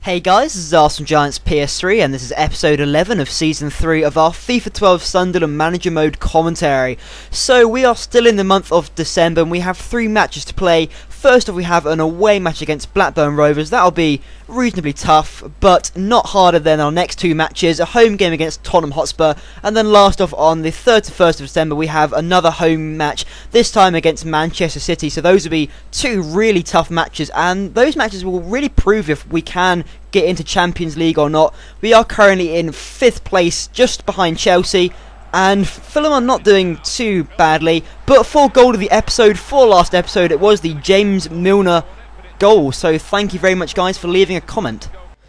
Hey guys, this is Arsenal Giants PS3 and this is episode 11 of season 3 of our FIFA 12 Sunderland Manager Mode commentary. So we are still in the month of December and we have 3 matches to play. First off, we have an away match against Blackburn Rovers. That'll be reasonably tough, but not harder than our next 2 matches. A home game against Tottenham Hotspur, and then last off on the 3rd to 1st of December we have another home match, this time against Manchester City. So those will be 2 really tough matches, and those matches will really prove if we can get into Champions League or not. We are currently in 5th place, just behind Chelsea, and Fulham are not doing too badly, but for goal of the episode, for last episode, it was the James Milner goal, so thank you very much guys for leaving a comment.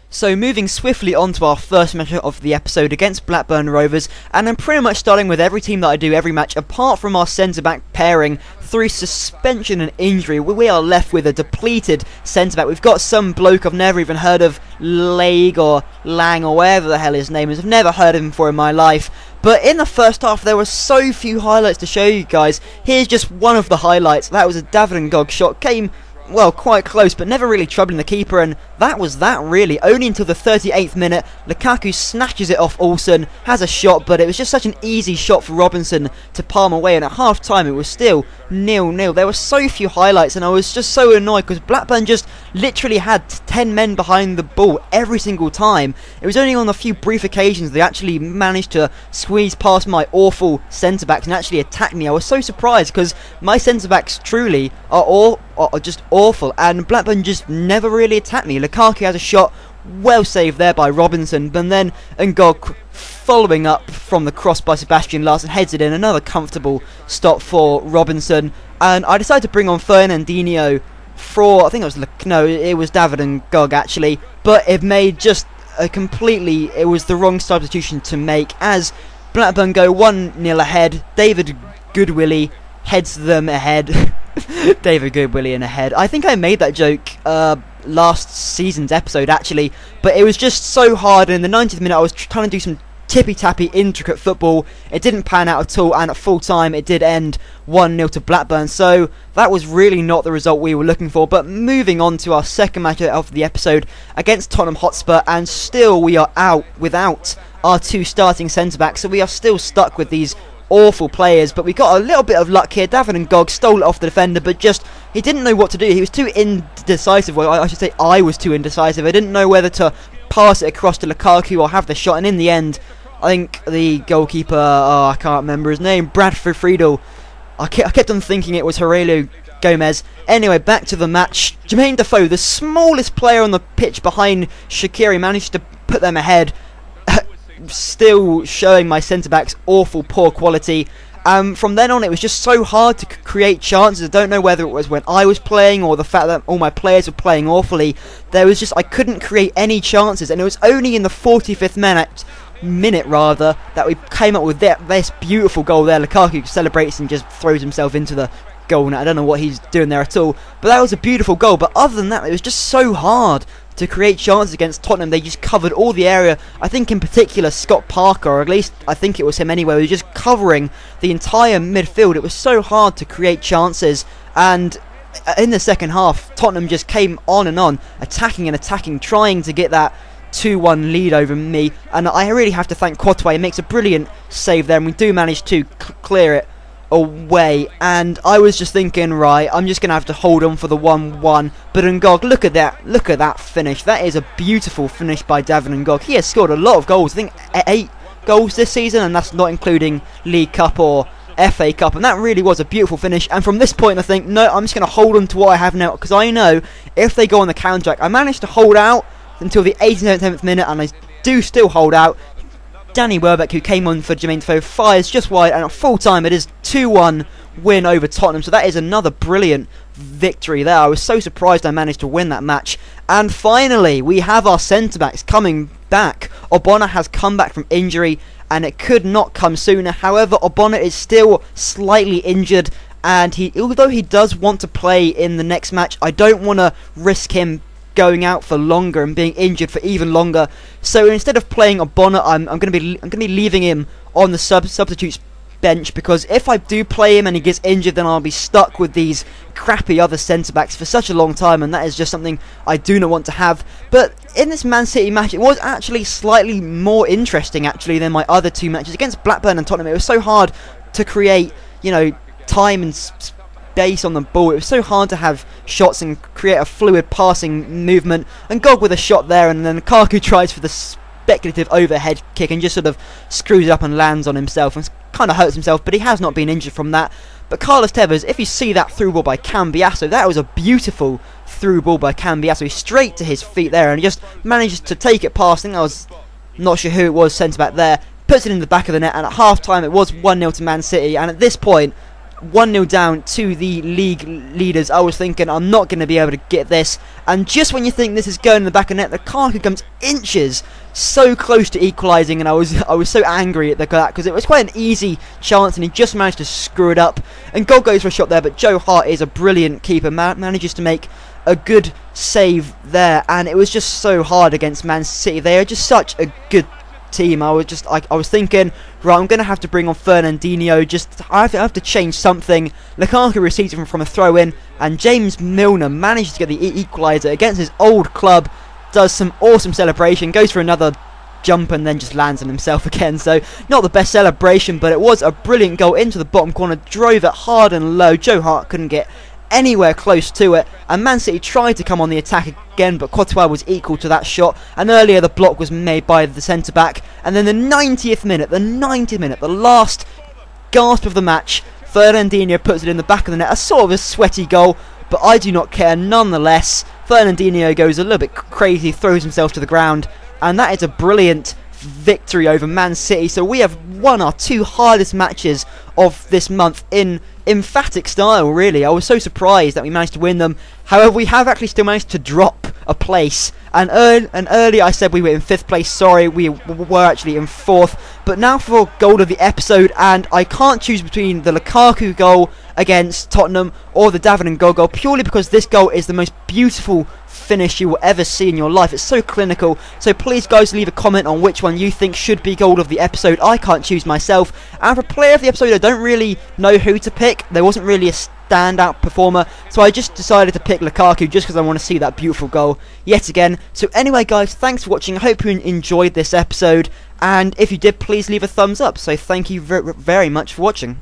So moving swiftly on to our first match of the episode against Blackburn Rovers, and I'm pretty much starting with every team that I do every match, apart from our centre-back pairing. Through suspension and injury, we are left with a depleted centre-back. We've got some bloke I've never even heard of, Laig or Lang or whatever the hell his name is. I've never heard of him before in my life. But in the first half there were so few highlights to show you guys. Here's just one of the highlights. That was a David shot, came well, quite close, but never really troubling the keeper, and that was that really. Only until the 38th minute, Lukaku snatches it off Olsen, has a shot, but it was just such an easy shot for Robinson to palm away, and at half time it was still 0-0. There were so few highlights, and I was just so annoyed because Blackburn just literally had 10 men behind the ball every single time. It was only on a few brief occasions they actually managed to squeeze past my awful centre-backs and actually attack me. I was so surprised because my centre-backs truly are just awful, and Blackburn just never really attacked me. Lukaku has a shot, well saved there by Robinson, but then Ngog following up from the cross by Sebastian Larsson heads it in. Another comfortable stop for Robinson, and I decided to bring on Fernandinho for, I think it was David Ngog actually, but it made just a completely, it was the wrong substitution to make as Blackburn go 1-0 ahead. David Goodwillie heads them ahead. David Goodwillie in ahead. I think I made that joke last season's episode actually, but it was just so hard. In the 90th minute I was trying to do some tippy-tappy intricate football. It didn't pan out at all, and at full time it did end 1-0 to Blackburn, so that was really not the result we were looking for. But moving on to our second match of the episode against Tottenham Hotspur, and still we are out without our 2 starting centre-backs, so we are still stuck with these awful players. But we got a little bit of luck here. David Ngog stole it off the defender, but just he didn't know what to do. He was too indecisive. Well, I should say I was too indecisive. I didn't know whether to pass it across to Lukaku or have the shot, and in the end I think the goalkeeper, I can't remember his name, Bradford Friedel, I kept on thinking it was Aurelio Gomez. Anyway, back to the match. Jermaine Defoe, the smallest player on the pitch behind Shaqiri, managed to put them ahead. Still showing my centre-backs awful poor quality. From then on it was just so hard to create chances. I don't know whether it was when I was playing or the fact that all my players were playing awfully. There was just, I couldn't create any chances, and it was only in the 45th minute that we came up with this beautiful goal there. Lukaku celebrates and just throws himself into the goal net. I don't know what he's doing there at all, but that was a beautiful goal. But other than that, it was just so hard to create chances against Tottenham. They just covered all the area. I think in particular Scott Parker, or at least I think it was him anyway, was just covering the entire midfield. It was so hard to create chances, and in the second half Tottenham just came on and on, attacking and attacking, trying to get that 2-1 lead over me, and I really have to thank Kotway. He makes a brilliant save there, and we do manage to clear it away. And I was just thinking, right, I'm just gonna have to hold on for the 1-1. But Ngog, look at that finish. That is a beautiful finish by David Ngog. He has scored a lot of goals. I think 8 goals this season, and that's not including League Cup or FA Cup, and that really was a beautiful finish. And from this point I think, no, I'm just gonna hold on to what I have now, because I know if they go on the counter-attack, I managed to hold out until the 87th minute, and I do still hold out. Danny Welbeck, who came on for Jermaine Defoe, fires just wide, and at full time it is 2-1 win over Tottenham. So that is another brilliant victory there. I was so surprised I managed to win that match. And finally we have our centre-backs coming back. Obona has come back from injury, and it could not come sooner. However, Obona is still slightly injured, and although he does want to play in the next match, I don't want to risk him going out for longer and being injured for even longer. So instead of playing Obona, I'm going to be leaving him on the substitutes bench, because if I do play him and he gets injured, then I'll be stuck with these crappy other centre-backs for such a long time, and that is just something I do not want to have. But in this Man City match, it was actually slightly more interesting actually than my other two matches against Blackburn and Tottenham. It was so hard to create, you know, time and space on the ball. It was so hard to have shots and create a fluid passing movement, and Gog with a shot there, and then Lukaku tries for the speculative overhead kick and just sort of screws it up and lands on himself and kind of hurts himself, but he has not been injured from that. But Carlos Tevez, if you see that through ball by Cambiasso, that was a beautiful through ball by Cambiasso, straight to his feet there, and he just managed to take it past, I think I was not sure who it was, centre back there, puts it in the back of the net, and at half time it was 1-0 to Man City, and at this point 1-0 down to the league leaders. I was thinking I'm not going to be able to get this, and just when you think this is going in the back of the net, Lukaku comes inches so close to equalising, and I was so angry at that because it was quite an easy chance and he just managed to screw it up. And goal goes for a shot there, but Joe Hart is a brilliant keeper, manages to make a good save there, and it was just so hard against Man City. They are just such a good team. I was thinking, right, I'm going to have to bring on Fernandinho, I have to change something. Lukaku receives it from a throw-in, and James Milner manages to get the equaliser against his old club, does some awesome celebration, goes for another jump and then just lands on himself again. So not the best celebration, but it was a brilliant goal into the bottom corner, drove it hard and low. Joe Hart couldn't get anywhere close to it, and Man City tried to come on the attack again, but Courtois was equal to that shot, and earlier the block was made by the centre back, and then the 90th minute, the last gasp of the match, Fernandinho puts it in the back of the net, a sort of a sweaty goal, but I do not care nonetheless. Fernandinho goes a little bit crazy, throws himself to the ground, and that is a brilliant victory over Man City. So we have won our two hardest matches of this month in emphatic style, really. I was so surprised that we managed to win them. However, we have actually still managed to drop a place, and earlier I said we were in 5th place. Sorry, we were actually in 4th. But now for goal of the episode, and I can't choose between the Lukaku goal against Tottenham or the David goal, purely because this goal is the most beautiful finish you will ever see in your life. It's so clinical. So please, guys, leave a comment on which one you think should be goal of the episode. I can't choose myself. And for player of the episode, I don't really know who to pick. There wasn't really a standout performer, so I just decided to pick Lukaku just because I want to see that beautiful goal yet again. So anyway, guys, thanks for watching. I hope you enjoyed this episode, and if you did, please leave a thumbs up. So thank you very much for watching.